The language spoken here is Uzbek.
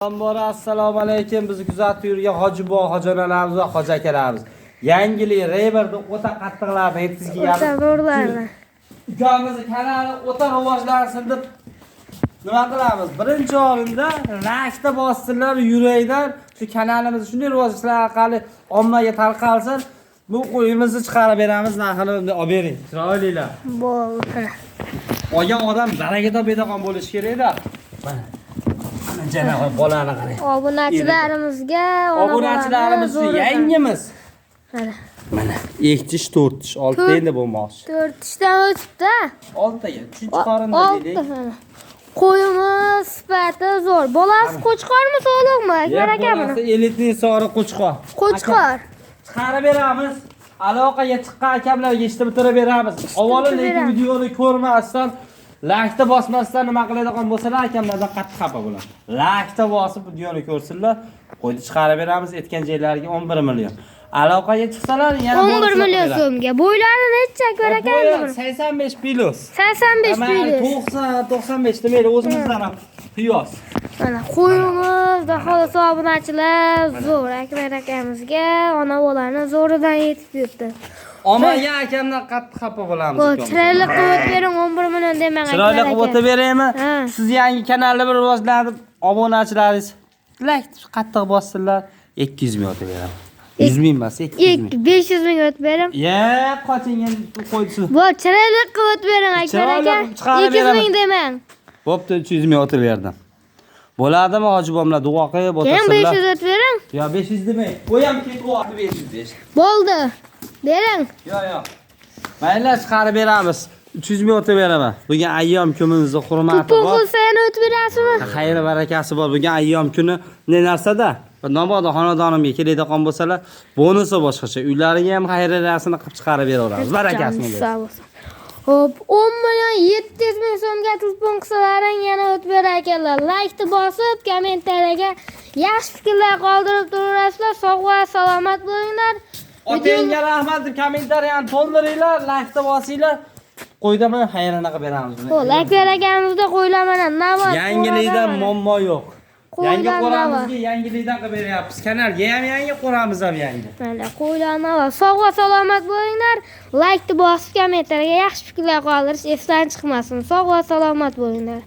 Assalomu alaykum. Bizni kuzatib yurgan hojibo, hojonalarimiz va hoji akalarimiz. Yangilik Rayber'da o'ta qattiqlarni yetkazganmiz. O'ta zo'rlarni. Ukamizni kanali o'ta rivojlansin deb nima qilamiz? Birinchi o'rinda lashda bossinlar, yurakdan shu kanalimizni shunday rivojlanishlar orqali ommaga tarqalsin. Bu qo'yimizni chiqarib beramiz, narxini olib bering. Chiroylilar. Bo'ldi. Olgan odam baraka topadigan bo'lishi kerak-da. Mana Janabi bolani qarang. Obunachilarimizga, obunachilarimiz yangimiz. Mana 2 tish, 4 tish, 6 ta endi bo'lmoqchi. 4 tishdan o'tibdi. 6 taga, 3 qorinda deylik. Qo'yimiz sifati zo'r. Bolasi qo'chqormi, so'liqmi? Akbar akami? Bolasi elitning sori qo'chqor. Qo'chqor. Chiqarib beramiz. Aloqaga chiqqan akamlarga eshitib bitirib beramiz. Avvalo lekin videoni ko'rmasdan Lashda bosmasdan nima qiladigan bo'lsalar, akamlardan qattiq xafa bo'ladi. Lashda bosib videoni ko'rsinlar, qo'yni chiqarib beramiz aytgan joylariga 11 million. Aloqaga chiqsalar yana 11 million so'mga. Bo'ylari necha akbar akam? 85 plus. 85 plus. 95 demaydi, o'zimizdan ham qiyos. Mana qo'yimiz, xolos obunachilar zo'r akbar akamizga ona bolani zo'ridan yetib yuribdi. Omaga akamdan qattiq xafa bo'lamiz. Bu chiroyli qilib bering 11 million demang akbar aka. Chiroyli qilib beraymi? Siz yangi kanalni bir rivojlantirib, obunachilaringiz like qattiq bossinlar, 200 ming o'tib beraman. 100 ming emas, 200 ming. 500 ming o'tib bering. Qoching endi qo'ysin. Bu chiroyli qilib bering akbar aka. 200 ming demang. Bo'pti, 300 ming o'tib berdim. Bo'ladimi hojibomlar duo qilib o'tirsinlar. Keyin 500 o'tib bering. Yo 500 demang. Qo'yam ketyapti 500. Bo'ldi. Bering. Yo'q. Mayli chiqarib beramiz. 300 ming o'tib beraman. Bugun ayyom kunimizni hurmati bor. Pul bo'lsa yana o'tib berasizmi? Xayr barakasi bor. Bugun ayyom kuni ne narsada? Namoda xonadonimga keladigan bo'lsalar, bonusi boshqacha. Uylariga ham xayriyasini qilib chiqarib beraveramiz. Barakasini bersin. Hop, 10 million 700 ming so'mga telefon qilsalaring yana o'tib berar ekanlar. Like bosib, kommentariyaga yaxshi fikrlar qoldirib turaverasizlar. Sog' va salomat bo'linglar. Otangga rahmat deb kommentariyani to'ldiringlar, like bosinglar. Qo'yda men xayrini qilib beramiz. Like beraganimizda qo'ylar mana navbat. Yangilikdan muammo yo'q. Yangi qo'ramizga yangilikdan qilib beryapmiz. Kanalga ham yangi, qo'ramiz ham yangi. Mana qo'ylarni va sog' va salomat bo'linglar. Like bosib, kommentariyaga yaxshi fikrlar qoldirish esdan chiqmasin. Sog' va salomat bo'linglar.